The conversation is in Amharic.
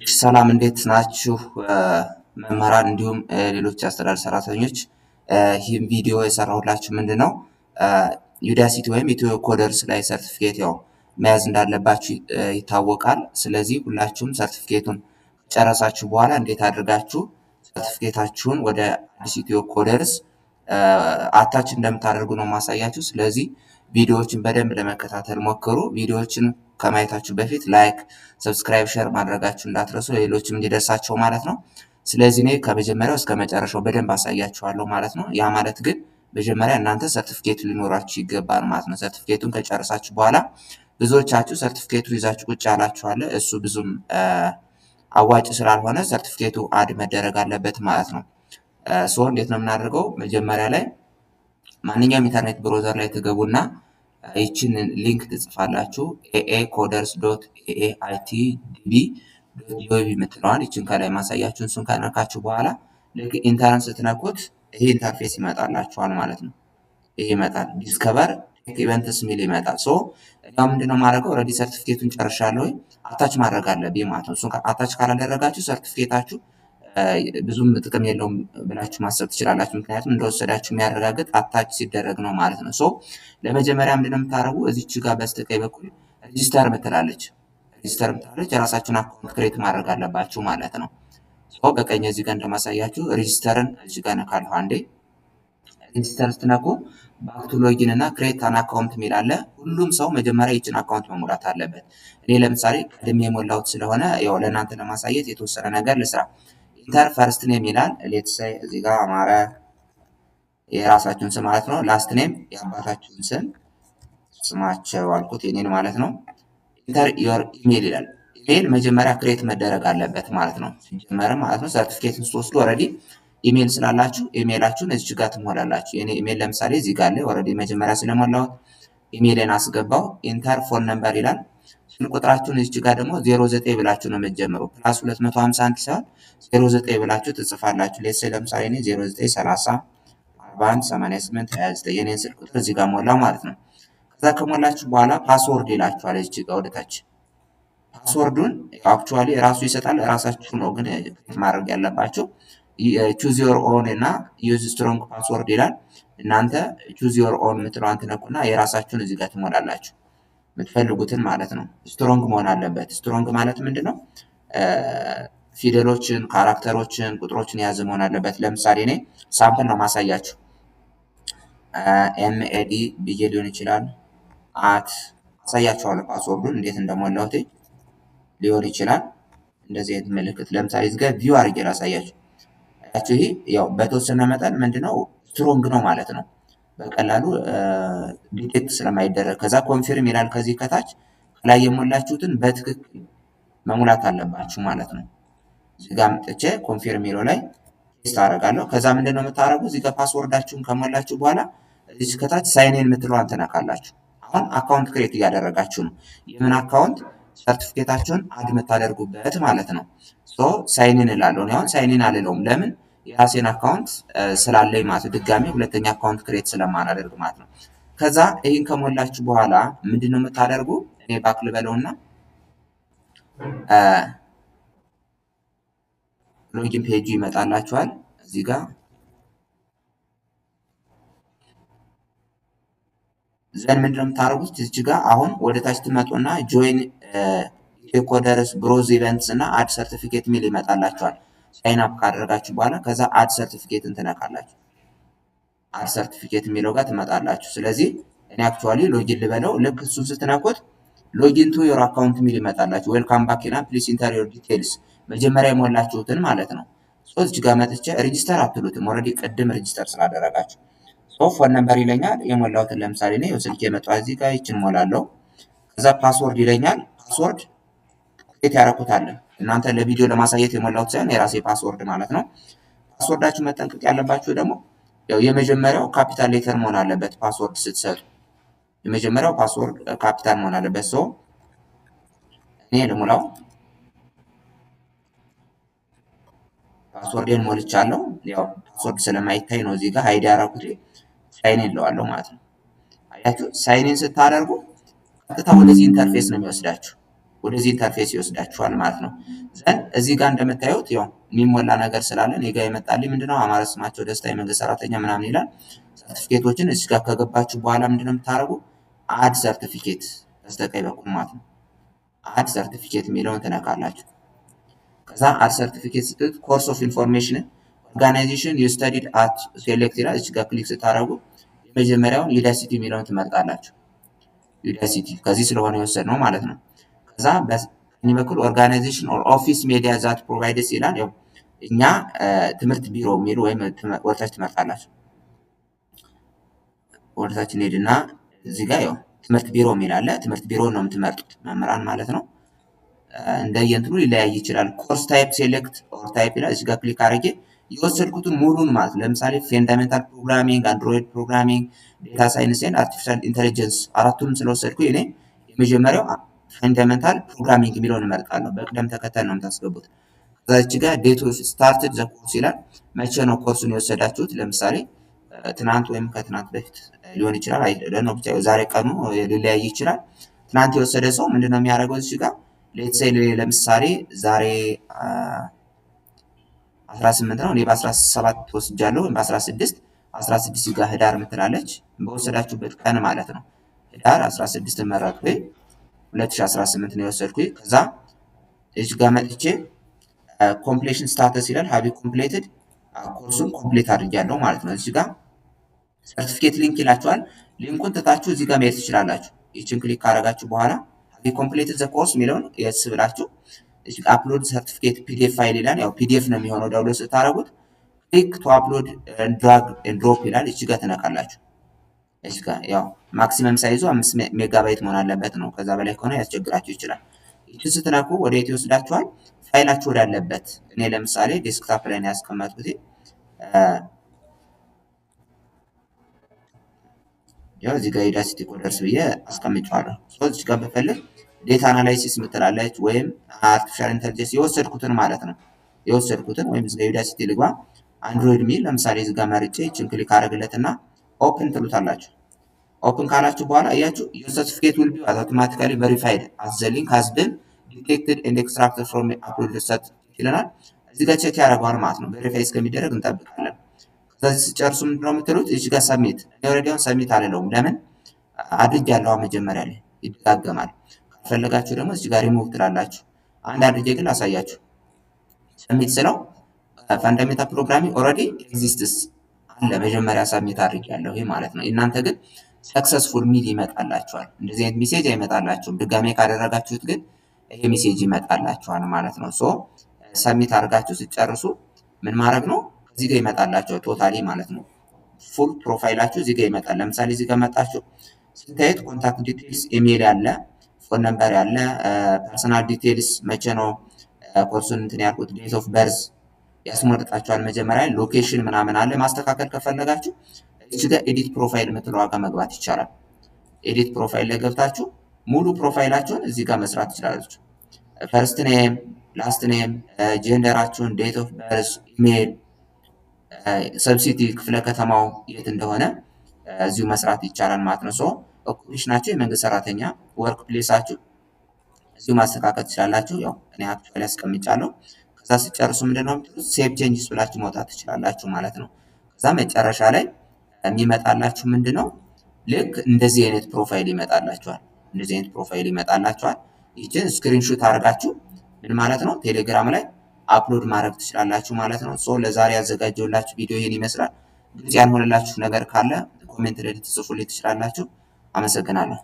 ሰላም እንዴት ናችሁ? መምህራን እንዲሁም ሌሎች የአስተዳደር ሰራተኞች ይህም ቪዲዮ የሰራሁላችሁ ምንድን ነው ዩዳሲቲ ወይም ኢትዮ ኮደርስ ላይ ሰርቲፊኬት ያው መያዝ እንዳለባችሁ ይታወቃል። ስለዚህ ሁላችሁም ሰርቲፊኬቱን ከጨረሳችሁ በኋላ እንዴት አድርጋችሁ ሰርቲፊኬታችሁን ወደ አዲስ ኢትዮ ኮደርስ አታች እንደምታደርጉ ነው ማሳያችሁ። ስለዚህ ቪዲዮዎችን በደንብ ለመከታተል ሞክሩ። ቪዲዮዎችን ከማየታችሁ በፊት ላይክ፣ ሰብስክራይብ፣ ሼር ማድረጋችሁ እንዳትረሱ ሌሎችም እንዲደርሳቸው ማለት ነው። ስለዚህ እኔ ከመጀመሪያው እስከ መጨረሻው በደንብ አሳያችኋለሁ ማለት ነው። ያ ማለት ግን መጀመሪያ እናንተ ሰርቲፊኬቱ ሊኖራችሁ ይገባል ማለት ነው። ሰርቲፊኬቱን ከጨረሳችሁ በኋላ ብዙዎቻችሁ ሰርቲፊኬቱን ይዛችሁ ቁጭ ያላችኋለ። እሱ ብዙም አዋጭ ስላልሆነ ሰርቲፊኬቱ አድ መደረግ አለበት ማለት ነው። እንዴት ነው የምናደርገው? መጀመሪያ ላይ ማንኛውም ኢንተርኔት ብሮዘር ላይ ትገቡና ይችን ሊንክ ትጽፋላችሁ aacodersaaitdb.gov የምትለዋል ይችን ከላይ ማሳያችሁ። እሱን ከነካችሁ በኋላ ልክ ኢንተርን ስትነኩት ይሄ ኢንተርፌስ ይመጣላችኋል ማለት ነው። ይሄ ይመጣል ዲስከቨር ኢቨንትስ ሚል ይመጣል። ያው ምንድነው ማድረገው ኦልሬዲ ሰርቲፊኬቱን ጨርሻለሁ አታች ማድረግ አለብኝ ማለት ነው። እሱን አታች ካላደረጋችሁ ሰርቲፊኬታችሁ ብዙም ጥቅም የለውም ብላችሁ ማሰብ ትችላላችሁ። ምክንያቱም እንደወሰዳችሁ የሚያረጋግጥ አታች ሲደረግ ነው ማለት ነው። ለመጀመሪያ ምንድነው የምታደርጉ እዚች ጋር በስተቀኝ በኩል ሬጂስተር ምትላለች የራሳችሁን አካውንት ክሬት ማድረግ አለባችሁ ማለት ነው። በቀኝ እዚህ ጋር እንደማሳያችሁ ሬጂስተርን እዚህ ጋር ነካለሁ አንዴ። ሬጂስተር ስትነኩ ባክ ቱ ሎጊን እና ክሬት አን አካውንት የሚል አለ። ሁሉም ሰው መጀመሪያ ይችን አካውንት መሙላት አለበት። እኔ ለምሳሌ ቀድሜ የሞላሁት ስለሆነ ያው ለእናንተ ለማሳየት የተወሰነ ነገር ልስራ። ኢንተር ፈርስት ኔም ይላል። ሌትስ ሴይ እዚህ ጋር አማረ የራሳችሁን ስም ማለት ነው። ላስት ኔም የአባታችሁን ስም ስማቸው አልኩት የኔን ማለት ነው። ኢንተር ዮር ኢሜል ይላል። ኢሜል መጀመሪያ ክሬት መደረግ አለበት ማለት ነው። ሲጀመር ማለት ነው ሰርቲፊኬትን ስትወስዱ ኦልሬዲ ኢሜል ስላላችሁ ኢሜላችሁን እዚህ ጋር ትሞላላችሁ። የኔ ኢሜል ለምሳሌ እዚህ ጋር አለ። ኦልሬዲ መጀመሪያ ስለሞላሁት ኢሜልን አስገባው። ኢንተር ፎን ነምበር ይላል። ስልክ ቁጥራችሁን እዚህ ጋር ደግሞ 09 ብላችሁ ነው የምትጀምሩ። ፕላስ 251 ሳይሆን 09 ብላችሁ ትጽፋላችሁ። ሌትስ ሴይ ለምሳሌ እኔ 0930 41 88 29 የኔን ስልክ ቁጥር እዚህ ጋር ሞላው ማለት ነው። ከዛ ከሞላችሁ በኋላ ፓስወርድ ይላችኋል እዚህ ጋር ወደታች። ፓስወርዱን አክቹአሊ ራሱ ይሰጣል። ራሳችሁ ነው ግን ማድረግ ያለባችሁ። ቹዝ ዮር ኦን እና ዩዝ ስትሮንግ ፓስወርድ ይላል። እናንተ ቹዝ ዮር ኦን የምትለዋን ትነኩና የራሳችሁን እዚህ ጋር ትሞላላችሁ የምትፈልጉትን ማለት ነው። ስትሮንግ መሆን አለበት። ስትሮንግ ማለት ምንድነው? ፊደሎችን፣ ካራክተሮችን፣ ቁጥሮችን የያዘ መሆን አለበት። ለምሳሌ እኔ ሳምፕል ነው ማሳያችሁ። ኤምኤዲ ብዬ ሊሆን ይችላል አሳያችኋለሁ። ፓስወርዱን እንዴት እንደሞላሁት ሊሆን ይችላል። እንደዚህ አይነት ምልክት ለምሳሌ እዚህ ጋር ቪው አድርጌ ላሳያችሁ። ይሄ ያው በተወሰነ መጠን ምንድነው ስትሮንግ ነው ማለት ነው። በቀላሉ ዲቴክት ስለማይደረግ። ከዛ ኮንፊርም ይላል ከዚህ ከታች። ከላይ የሞላችሁትን በትክክል መሙላት አለባችሁ ማለት ነው። እዚህ ጋር መጥቼ ኮንፊርም የሚለው ላይ ቴስት አደርጋለሁ። ከዛ ምንድነው የምታደርጉ እዚህ ጋር ፓስወርዳችሁን ከሞላችሁ በኋላ እዚህ ከታች ሳይን ኢን የምትለዋን ትነካላችሁ። አሁን አካውንት ክሬት እያደረጋችሁ ነው። የምን አካውንት? ሰርቲፊኬታችሁን አድ የምታደርጉበት ማለት ነው። ሳይን ኢን እላለሁ። አሁን ሳይን ኢን አልለውም። ለምን? የራሴን አካውንት ስላለኝ ማለት ድጋሚ ሁለተኛ አካውንት ክሬት ስለማላደርግ ማለት ነው። ከዛ ይህን ከሞላችሁ በኋላ ምንድነው የምታደርጉ? እኔ ባክ ልበለውና ሎጊን ፔጁ ይመጣላችኋል። እዚህ ጋር ዘን ምንድነው የምታደርጉት? እዚህ ጋር አሁን ወደ ታች ትመጡና ጆይን ኢትዮ ኮደርስ ብሮዝ ኢቨንትስ እና አድ ሰርቲፊኬት ሚል ይመጣላችኋል። ሳይን አፕ ካደረጋችሁ በኋላ ከዛ አድ ሰርቲፊኬትን ትነካላችሁ። አድ ሰርቲፊኬት የሚለው ጋር ትመጣላችሁ። ስለዚህ እኔ አክቹአሊ ሎጊን ልበለው። ልክ እሱን ስትነኩት ሎጊን ቱ ዮር አካውንት ሚል ይመጣላችሁ። ዌልካም ባክ እና ፕሊስ ኢንተር ዮር ዲቴይልስ መጀመሪያ የሞላችሁትን ማለት ነው። እዚህ ጋር መጥቼ ሬጂስተር አትሉትም። ኦልሬዲ ቅድም ሬጂስተር ስላደረጋችሁ ፎን ነምበር ይለኛል። የሞላሁትን ለምሳሌ ነው ስልክ የመጣው እዚህ ጋር ይችን ሞላለሁ። ከዛ ፓስወርድ ይለኛል። ፓስወርድ ክሬት ያደረኩታል። እናንተ ለቪዲዮ ለማሳየት የሞላሁት ሳይሆን የራሴ ፓስወርድ ማለት ነው። ፓስወርዳችሁ መጠንቀቅ ያለባችሁ ደግሞ ያው የመጀመሪያው ካፒታል ሌተር መሆን አለበት። ፓስወርድ ስትሰጡ የመጀመሪያው ፓስወርድ ካፒታል መሆን አለበት። እኔ ልሙላው። ፓስወርዴን ሞልቻለሁ። ያው ፓስወርድ ስለማይታይ ነው እዚህ ጋር ሃይድ ያደረኩት። ሳይን ይለዋለሁ ማለት ነው። አያችሁ፣ ሳይን ኢን ስታደርጉ ቀጥታ ወደዚህ ኢንተርፌስ ነው የሚወስዳችሁ። ወደዚህ ኢንተርፌስ ይወስዳችኋል ማለት ነው። ዘን እዚህ ጋር እንደምታዩት ያው የሚሞላ ነገር ስላለ እኔ ጋር የመጣልኝ ምንድነው አማረ ስማቸው ደስታ የመንግስት ሰራተኛ ምናምን ይላል። ሰርቲፊኬቶችን እዚህ ጋር ከገባችሁ በኋላ ምንድነው የምታደርጉ አድ ሰርቲፊኬት በስተቀኝ በኩል ማለት ነው። አድ ሰርቲፊኬት የሚለውን ትነካላችሁ። ከዛ አድ ሰርቲፊኬት ስትሉት ኮርስ ኦፍ ኢንፎርሜሽን ኦርጋናይዜሽን ዩ ስተዲድ አት ሴሌክት ይላል። እዚህ ጋር ክሊክ ስታደርጉ የመጀመሪያውን ዩዳሲቲ የሚለውን ትመርጣላችሁ። ዩዳሲቲ ከዚህ ስለሆነ የወሰድነው ማለት ነው። ከዛ በዚህ በኩል ኦርጋናይዜሽን ኦር ኦፊስ ሜዲያ ዛት ፕሮቫይድስ ይላል። ያው እኛ ትምህርት ቢሮ የሚሉ ወይም ወርታች ትመርጣላችሁ። ወርታች እንሄድና እዚህ ጋር ያው ትምህርት ቢሮ የሚል አለ። ትምህርት ቢሮ ነው የምትመርጡት መምህራን ማለት ነው። እንደየንትኑ ሊለያይ ይችላል። ኮርስ ታይፕ ሴሌክት ኦር ታይፕ ይላል። እዚህ ጋር ክሊክ አድርጌ የወሰድኩትን ሙሉን ማለት ነው። ለምሳሌ ፌንዳሜንታል ፕሮግራሚንግ፣ አንድሮይድ ፕሮግራሚንግ፣ ዴታ ሳይንስ ኤንድ አርቲፊሻል ኢንተለጀንስ አራቱንም ስለወሰድኩ እኔ የመጀመሪያው ፈንዳሜንታል ፕሮግራሚንግ የሚለውን እመርጣለሁ። በቅደም ተከተል ነው የምታስገቡት። ከዛች ጋር ዴት ስታርትድ ዘ ኮርስ ይላል። መቼ ነው ኮርሱን የወሰዳችሁት? ለምሳሌ ትናንት ወይም ከትናንት በፊት ሊሆን ይችላል። አይደለም ብቻ ዛሬ ቀኑ ሊለያይ ይችላል። ትናንት የወሰደ ሰው ምንድነው የሚያደርገው? እዚህ ጋር ሌትሴይ ለምሳሌ ዛሬ 18 ነው። እኔ በ17 ወስጃለሁ ወይም በ16 16 ጋር ህዳር ምትላለች በወሰዳችሁበት ቀን ማለት ነው። ህዳር 16 መረጥኩ 2018 ነው የወሰድኩኝ። ከዛ እዚህ ጋር መጥቼ ኮምፕሌሽን ስታተስ ይላል። ሃቢ ኮምፕሌትድ ኮርሱን ኮምፕሌት አድርጌያለሁ ማለት ነው። እዚህ ጋር ሰርቲፊኬት ሊንክ ይላችኋል። ሊንኩን ትታችሁ እዚህ ጋር መሄድ ትችላላችሁ። ይችን ክሊክ ካደረጋችሁ በኋላ ሃቢ ኮምፕሌትድ ዘ ኮርስ የሚለውን የስ ብላችሁ እዚህ ጋር አፕሎድ ሰርቲፊኬት ፒዲኤፍ ፋይል ይላል። ያው ፒዲኤፍ ነው የሚሆነው ዳውንሎድ ስታደርጉት። ክሊክ ቱ አፕሎድ ድራግ ኤንድ ድሮፕ ይላል። እዚህ ጋር ትነካላችሁ። እዚህ ጋር ያው ማክሲመም ሳይዙ 5 ሜጋባይት መሆን አለበት ነው። ከዛ በላይ ከሆነ ያስቸግራችሁ ይችላል። ይህን ስትነኩ ወደ የት ይወስዳችኋል? ፋይላችሁ ወዳለበት። እኔ ለምሳሌ ዴስክታፕ ላይ ነው ያስቀመጥኩት። ያው እዚህ ጋር ዩዳሲቲ ኮደርስ ብዬ አስቀምጫለሁ። እዚህ ጋር በፈልግ ዴታ አናላይሲስ ምትላለች ወይም አርቲፊሻል ኢንተለጀንስ የወሰድኩትን ማለት ነው። የወሰድኩትን ወይም እዚህ ጋር ዩዳሲቲ ልግባ አንድሮይድ ሚል ለምሳሌ እዚህ ጋር መርጬ ይችን ክሊክ አደረግለትና ኦፕን ትሉታላችሁ። ኦፕን ካላችሁ በኋላ እያችሁ your certificate will be automatically verified as the link has been detected and extracted from the uploaded certificate ይለናል። እዚህ ጋር ቼክ ያደርገዋል ማለት ነው። ቬሪፋይ እስከሚደረግ እንጠብቃለን። ከዚህ ሲጨርሱ ምንድን ነው የምትሉት? እዚህ ጋር ሰሚት። እኔ ኦልሬዲውን ሰሚት አልለውም። ለምን አድርጌያለሁ። መጀመሪያ ላይ ይደጋገማል። ካልፈለጋችሁ ደግሞ እዚህ ጋር ሪሙቭ ትላላችሁ። አንድ አድርጌ ግን ላሳያችሁ። ሰሚት ስለው ፈንዳሜንታል ፕሮግራሚንግ ኦልሬዲ ኤግዚስትስ አለ። መጀመሪያ ሰሚት አድርጌያለሁ ይሄ ማለት ነው። እናንተ ግን ሰክሰስፉል ሚል ይመጣላችኋል። እንደዚህ አይነት ሜሴጅ አይመጣላችሁም። ድጋሜ ካደረጋችሁት ግን ይሄ ሜሴጅ ይመጣላችኋል ማለት ነው። ሶ ሰሚት አድርጋችሁ ሲጨርሱ ምን ማድረግ ነው? እዚህ ጋር ይመጣላችኋል ቶታሊ ማለት ነው። ፉል ፕሮፋይላችሁ እዚህ ጋር ይመጣል። ለምሳሌ እዚህ ጋር መጣችሁ ስታዩት ኮንታክት ዲቴልስ ኢሜል ያለ፣ ፎን ነምበር ያለ፣ ፐርሰናል ዲቴልስ መቼ ነው ኮርሱን እንትን ያልኩት፣ ዴት ኦፍ በርዝ ያስመርጣችኋል። መጀመሪያ ሎኬሽን ምናምን አለ። ማስተካከል ከፈለጋችሁ እዚህ ጋር ኤዲት ፕሮፋይል የምትለዋ ጋር መግባት ይቻላል። ኤዲት ፕሮፋይል ላይ ገብታችሁ ሙሉ ፕሮፋይላችሁን እዚህ ጋር መስራት ትችላላችሁ። ፈርስት ኔም፣ ላስት ኔም፣ ጀንደራችሁን፣ ዴት ኦፍ በርዝ፣ ኢሜል፣ ሰብሲቲ ክፍለ ከተማው የት እንደሆነ እዚሁ መስራት ይቻላል ማለት ነው። ሶ ኦኩፔሽናችሁ የመንግስት ሰራተኛ፣ ወርክ ፕሌሳችሁ እዚሁ ማስተካከል ትችላላችሁ። ያው እኔ አክቹዋሊ አስቀምጫለሁ። ከዛ ሲጨርሱ ምንድነው የምትሉት? ሴቭ ቼንጅስ ብላችሁ ማውጣት ትችላላችሁ ማለት ነው። ከዛ መጨረሻ ላይ የሚመጣላችሁ ምንድነው? ልክ እንደዚህ አይነት ፕሮፋይል ይመጣላችኋል። እንደዚህ አይነት ፕሮፋይል ይመጣላችኋል። ይህችን ስክሪንሾት አድርጋችሁ ምን ማለት ነው ቴሌግራም ላይ አፕሎድ ማድረግ ትችላላችሁ ማለት ነው። ሶ ለዛሬ ያዘጋጀሁላችሁ ቪዲዮ ይሄን ይመስላል። ግልጽ ያልሆነላችሁ ነገር ካለ ኮሜንት ላይ ልትጽፉልኝ ትችላላችሁ። አመሰግናለሁ።